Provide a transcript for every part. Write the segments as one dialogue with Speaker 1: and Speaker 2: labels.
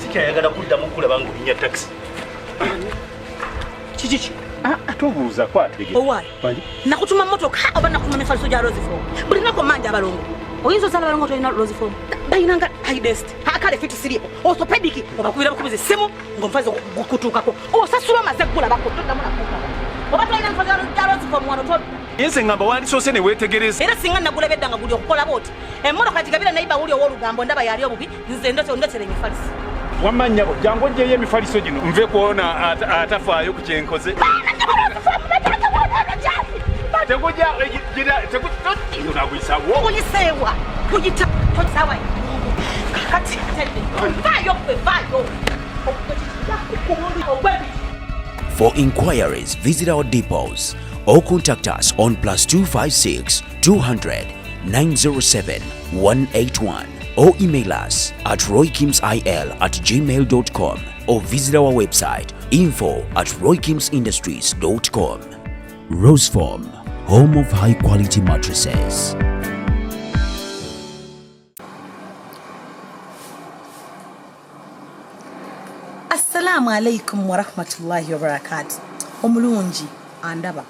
Speaker 1: Sikayagala kuddamu kulaba ng'olinya taxi. Kiki? Tobuuza kwatege.
Speaker 2: Owaayi. Nakutuma mmotoka oba nakutuma mifaliso gya Roseform. Buli lunaku manja abalongo. Oyinza osala balongo tolina Roseform. Bayinanga hidest. Akale fiti siripo. Orthopedic obakubira bukubiza essimu ng'omufazi gukutuukako. Osasula amaze ggula bakutuddamu nakuuka. Oba tolina mifaliso gya Roseform wano toli.
Speaker 1: Yense ngamba wandisoose ne weetegereza.
Speaker 2: Era singa nagulabedda nga guli okukola booti. Emmotoka gigabira naye bawuli ow'olugambo ndaba yali obubi nze ndotere emifaliso.
Speaker 1: Wamanya bo jangu njeyo emifaliso gino nve kuona atafaayo ku kyenkoze. Tekuja unagwisawo.
Speaker 2: Kuyisewa. Kuyita tosawa. Kati tende. Vayo.
Speaker 3: For inquiries, visit our depots or contact us on +256 200 907 181 or email us at roykimsil@gmail.com or visit our website info@roykimsindustries.com. Roseform, home of high quality mattresses.
Speaker 2: Assalamu alaikum wa rahmatullahi wa barakatuh. Omulungi andaba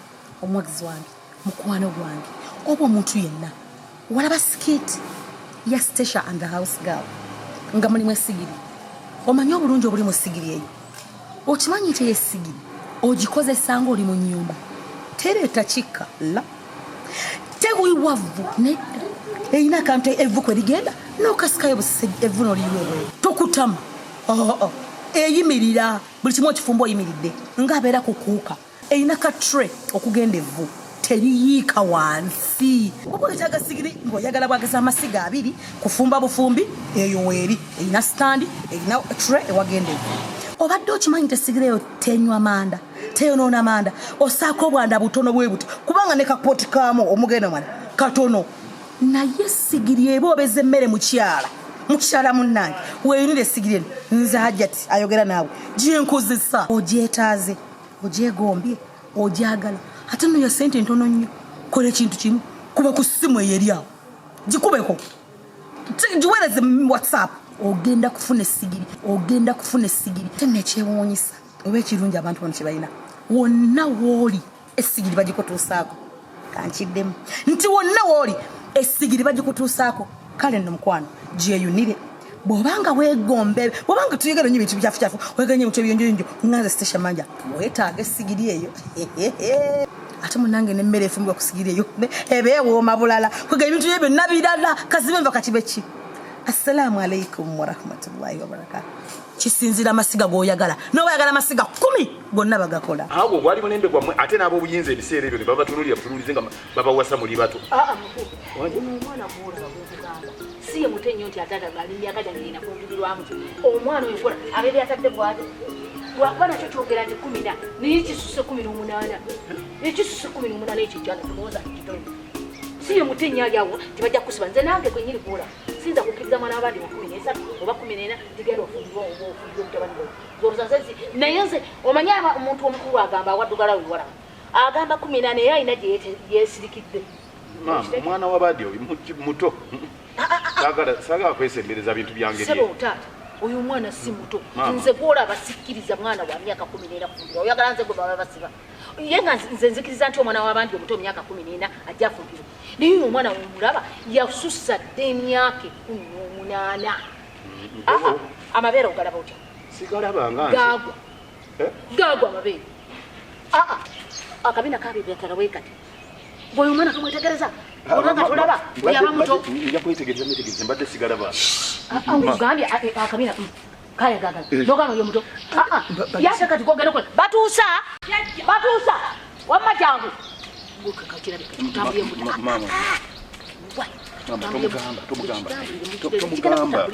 Speaker 2: omwagizi wange mukwano gwange oba omuntu yenna walaba skit ya Stasha and the House Girl nga mulimu essigiri omanyi obulungi obuli mu ssigiri eyo okimanyi nti essigiri ogikozesa nga oli mu nnyumba tereeta kikka la tewiwavu nedda erina akantu evvu kwe ligenda n'okasikayo busise evvu n'oliyiweewe tokutama eyimirira buli kimu okifumba oyimiridde ng'abeera kukuuka erina ka tray okugenda evvu teriyiika wansi okwetaaga sigiri ng'oyagala bwageza amasiga abiri kufumba bufumbi eyo weeri erina standi erina tray ewagenda evvu obadde okimanyi nti esigiri eyo tenywa manda teyonoona manda osaako obwanda butono bwe buti kubanga ne kapoti kaamu omugendo mwana katono naye sigiri eba obeza emmere mukyala munnange weeyunira essigiri eno nze Hajjati ayogera naawe gyenkozesa ogyetaaze ogyegombye ogyagala ate nno ya ssente ntono nnyo kola ekintu kimu kuba ku ssimu eyo eri awo gikubeko giweereze WhatsApp ogenda kufuna essigiri tennekyewuunyisa oba ekirungi abantu bano kyebalina wonna wooli essigiri bagikutuusaako kankiddemu nti wonna wooli essigiri bagikutuusaako kale nno mukwano gyeyunire bw'obanga weegombe bw'obanga tuyegera nnyo ebintu bikyafu weeganya ebintu ebiyonjoyonjo nganze Stasha manja weetaaga essigiri eyo ate munange n'emmere efumbibwa ku sigiri eyo eba ewooma bulala kwega ebintu bye byonna birala kazibe nva kati beki. Assalamu alaikum wa rahmatullahi wa barakatuh. Kisinzira amasiga g'oyagala n'oyagala amasiga 10 gonna bagakola
Speaker 1: awo gwali mulembe gwammwe ate n'abo obuyinza ebiseera ebyo ne babatunulize nga babawasa muli bato.
Speaker 4: Omwana muwuliza bwekugamba si ye mutenyo nti atata galimbi akajanirina kumpirirwamu omwana oyo kola abeera yatadde bwati lwakuba nakyo kyogera nti 10 naye kisuse 18 ekisuse 18 ekyo kyana tulowooza kitono si ye mutenyo alyawo tibajja kusiba nze nange kwenyiri kuwola sinza kukkiriza mwana wabandi wa 13 oba 14 tigenda ofumbirwa omutabani gwe zoluzazezi naye nze omanye omuntu omukulu agamba awaddugala wewala agamba 14 naye alina gye yeesirikidde.
Speaker 1: Mwana wabadde oyo muto sagala kwesembereza bintu byange
Speaker 4: sebo taata oyo mwana si muto nze gwola abasikkiriza mwana wa myaka 14 kufumbirwa oyagala nze gwe baba basiba ye nga nze nzikiriza nti omwana wabandi omuto myaka 14 ajja afumbirwa naye omwana wemulaba yasussa dde emyaka 18 amabeere ogalaba otya
Speaker 1: sigalabanga
Speaker 4: gaagwa amabeere akabina kabeebyatala weekati bwoyo omwana kamwetegereza olanga tolaba yaba muto
Speaker 1: nja kwetegereza mbadde sigalaba
Speaker 4: ugambye akabina kayagaga nogamba oyo muto yate kati kogenda kola batuusa wamma jangu tomugamba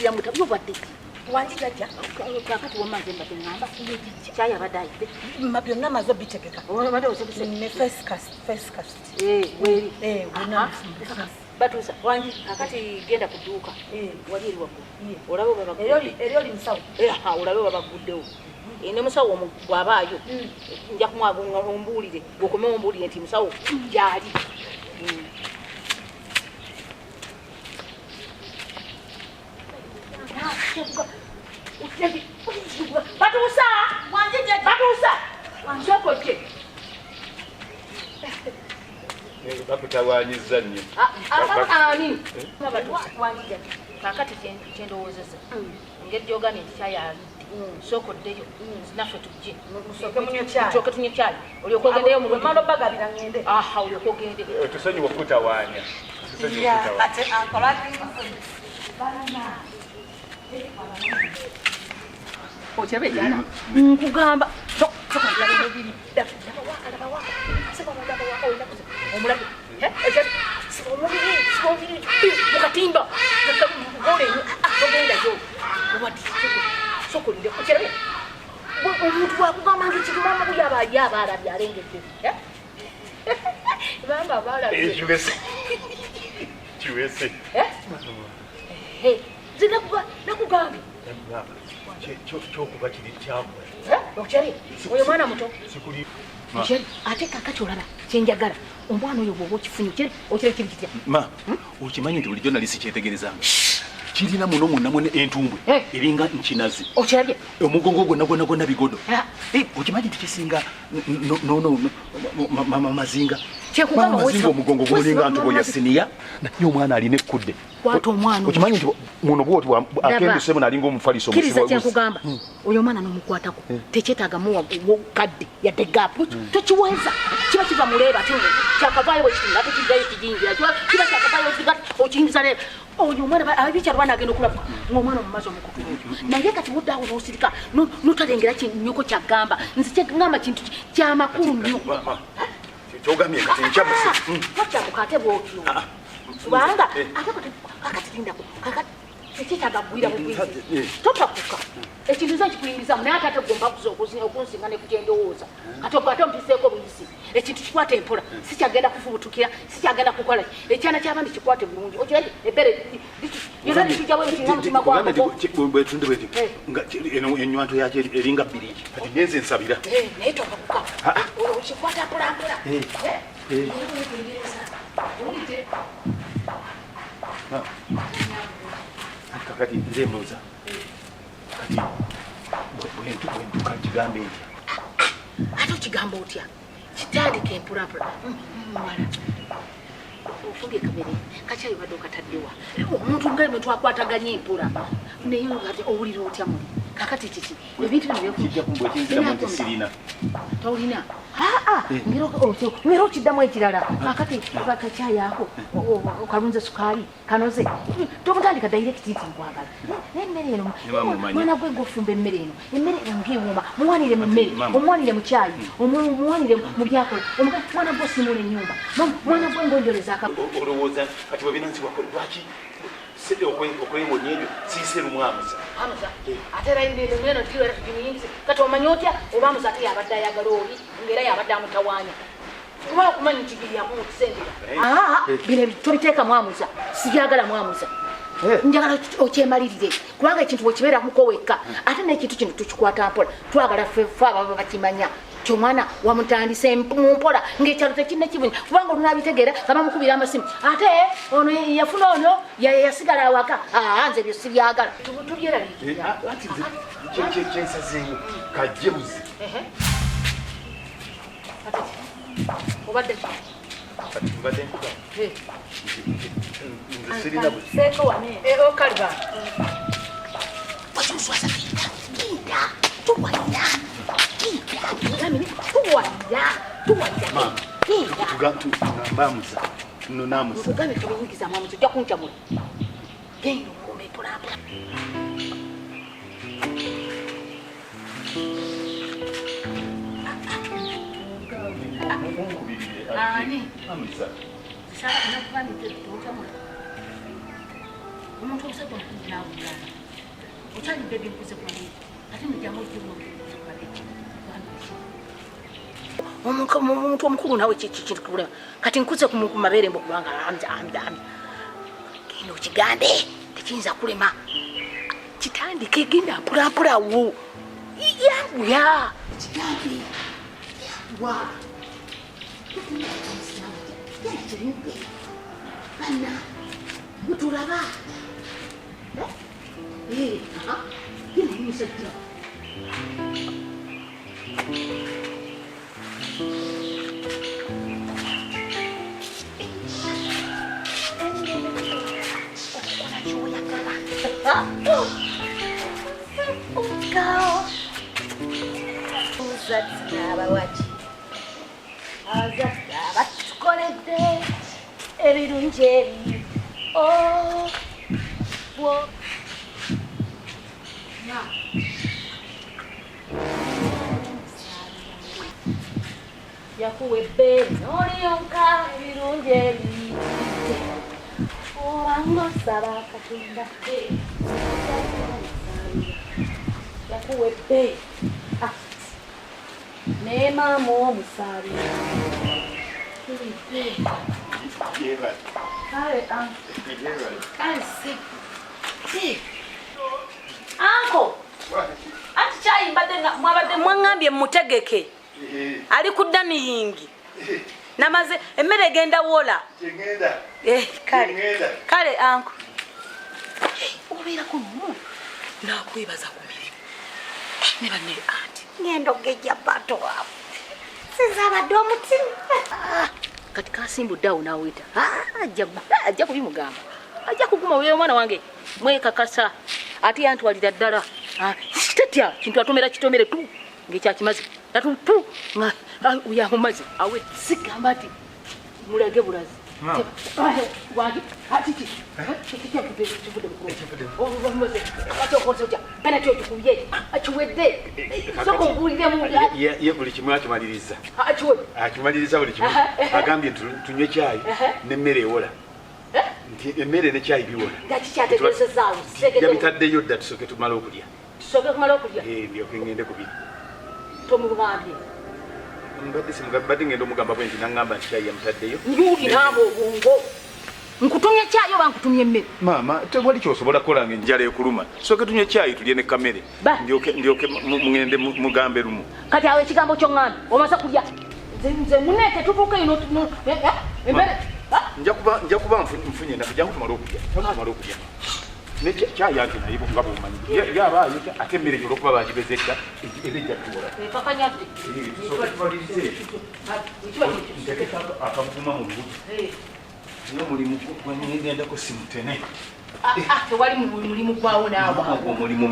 Speaker 4: wanjijajja kakati wamaze mbadde ngamba kyaya abadde ayidde byonna maze obitegeka ne first cast weri batuusa wanji kakati genda ku dduuka wali eri waggulu olabe eri musawo olabe babaguddewo ne musawo bw'abaayo nja kumwombuulire okome ombuulire nti musawo gyali Batusa! Batusa! Wanjokoje.
Speaker 1: Bakutawanyiza nnyo.
Speaker 4: Ani? Wanjija. Kakati kyendowoozesa. Engeri gy'ogambye nti kyayali. Sookoddeyo. Naffe tujje. Tusooke tunywe caayi. Olyoke ogendeyo mu lundi.
Speaker 2: bagabira ngende.
Speaker 4: Aha, olyoke ogende.
Speaker 1: Tusonyiwa okutawaanya.
Speaker 4: Okyebe jana. Nkugamba. Omulabi. Mukatimba. Ogenda yo. Obadde sokolinde. Okyebe. Omuntu wakugamba nti kitumama kuyaba alabye alengedde. Bamba balabye.
Speaker 1: Kiwese.
Speaker 4: Nakugambye.
Speaker 1: Kyokuba kiri kyamu.
Speaker 4: Okyebe. Oyo mwana muto.
Speaker 1: Sikuli.
Speaker 4: Okyebe. Ate kakati olaba kyenjagala. Omwana oyo bw'oba okifunye okyebe kiri kitya.
Speaker 5: Ma, okimanyi nti bulijjo nali sikyetegerezanga. Kirina muno mwonna entumbwe eringa nkinazi.
Speaker 4: Okirabye?
Speaker 5: Omugongo gwonna bigodo. Okimanyi nti kisinga mazinga. Mazinga omugongo gulinga ntubo ya siniya. Naye omwana alina ekkudde.
Speaker 4: Kwata omwana.
Speaker 5: Okimanyi nti muno bwoti akendesemu nalinga omufaliso
Speaker 4: omusiwa. Kiriza kyenkugamba. Oyo omwana n'omukwatako. Tekyetaaga muwa kadde yadde gaapu. Tokiweza. Kiba kiva muleeba ate kyakavaayo wekitinga ate kiddayo kijingira. Kiba kyakavaayo okiyingiza leero. Oyo omwana abikyalo baana agenda okulaba ng'omwana omumazi omukutulungi. Naye kati muddaawo n'osirika n'otalengera nnyoko kyagamba. Nze kyagamba kintu kyamakulu nnyo.
Speaker 5: Kyogambye kati nkyamuse.
Speaker 4: Wakyamuka ate bw'otyo. Kubanga ate kakati lindako kakati tekyetaaga ggwira bugwizi. Totakuka. Ekintu nze nkikuyingizamu naye ate ate gomba okunsinga ne kukyendowooza. Ate ompiseeko buyisi. Ekintu kikwate empola sikyagenda kufubutukira sikyagenda kukola ekyana ky'abandi kikwate bulungi okirabye ebbere yonna nikijjawo ekinga mutima gwako
Speaker 5: bwetunde bweti nga enywanto yakyo eringa bbiriki kati ngenze nsabira
Speaker 4: naye tokakuka okikwata mpolampola
Speaker 5: kakati nze mbuuza kati bwentuka kigambe nti
Speaker 4: ate okigamba otya kitandika empulapula ofumbye kamere kakyayo badde okataddewa omuntu ngaemwe twakwataganya empula naye ate owulira otya muli kakati kiki ebintu
Speaker 5: sirina
Speaker 4: tolina ngera okiddamu ekirala kakati kakyayaako okalunze sukaali kanoze tomutandika dairekititi nkwagala emmere eno mwana gwe ngofumba emmere eno ngiwuma muwanire mu mmere omuwanire mu kyayi omuwanire mu byakola mwana gwe osimula ennyumba mwana gwe ngonjoleza
Speaker 5: olowooza kati webinansibwa lwaki okwewonya ebyo siisera omwamuza
Speaker 4: ate eno gimuyingize kati omanye otya oba amuza ate yabadde ayagala oli ngaera yabadde amutawaanya kuba okumanya nti giryamu okisembera bino tubiteeka mwamuza sibyagala mwamuza njagala okyemalirire kubanga ekintu bwekibeera muko wekka ate n'ekintu kino tukikwata mpola twagala ffefe ababa bakimanya kyomwana wamutandise mumpola ng'ekyalo tekirina kibunya kubanga olunabitegeera nga bamukubira amasimu ate ono yafuna ono yasigala awaka nze ebyo sibyagala tubyeraliikirira
Speaker 5: kyensazeewo kajjebuzi
Speaker 4: obadde
Speaker 5: mbadde nkuga nze sirina
Speaker 4: okaliba
Speaker 5: tugambamuza nonamuza
Speaker 4: ogambe tubiyingiza mwamuza ojja kuncamula genda okuuma empulapula omuntu omusajja omukuzi naabulana okyalidde byenkuze kwali ate mujamu omuntu omukulu nawe kikulema kati nkuze ku mabeere mbu kubanga genda okigambe tekiyinza kulema kitandike genda mpulampulawo yanguya kigambe wa bana mutulaba Yakuwebe noliyonka ebirungi ebiyite obanga osaba Katonda yakuwebe ne maama omusabira Anko, anti chai mwabadde mwangambye mutegeke ali kudani yingi namaze emmere genda wola kale anko obeera kuno nakwebaza ku mirimu ne banne anti ngenda ogejja bato wawe sizabadde omutima kati kasimbuddeawo naweta ajja kubimugamba ajja kuguma weyo omwana wange mwekakasa ate yantwalira ddala tatya kintu atomera kitomere tu ngekyakimazi atutu uyamumazi awe sigamba ati mulage bulazi wangi atiki
Speaker 5: ye buli kimu akimaliriza buli kimu agambye tunywe cyayi nemmere ewola nti emmere ne cyayi biwola yabitaddeyo dda tusooke tumale okulya ndyoke ngende kubiri
Speaker 4: tomugambye
Speaker 5: mbadde ngenda omugamba bwe nti naŋŋamba nti cyayi yamutaddeyo
Speaker 4: njuuliraabo obwongo nkutumye cyayi oba nkutumye emmere
Speaker 5: maama tewali kyosobola kukolanga enjala ekuluma sooke tunywe cyayi tulye ne kamere ndyoke mugende mugambe lumu
Speaker 4: kati awo ekigambo kyoŋŋambe omasa kulya nze muneeke tubuuke ino emmere
Speaker 5: nja kuba nfunye ennaku jangu tumale okulya cyayi anti naye nga bwomanyi yabaayo ate emmere gyo olwokuba bagibeze edda era ejja tuwola
Speaker 4: ekakanyadde
Speaker 5: tusooke tumalirize ntekeko akavuma mu lubuto niyo mulimu gwengendako simutene
Speaker 4: tewali mulimu gwawo nawemulimu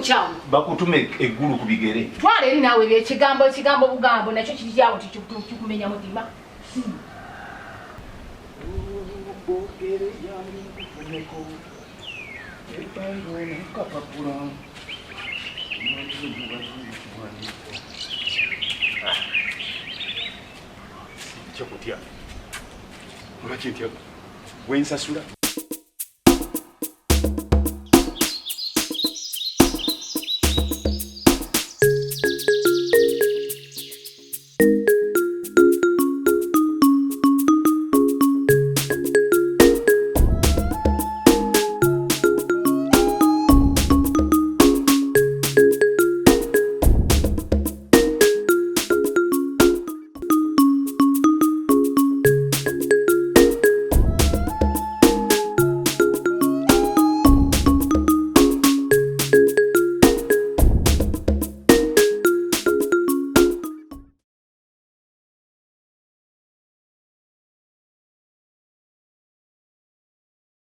Speaker 4: kyawo
Speaker 5: bakutuma eggulu ku bigere
Speaker 4: twala eri naawe ekigambo bugambo nakyo kiri kyawo tikumenya mutima
Speaker 5: kyokutya olwaki ntya gwensasula